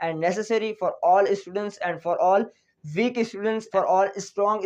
and necessary for all students and for all weak students, for all strong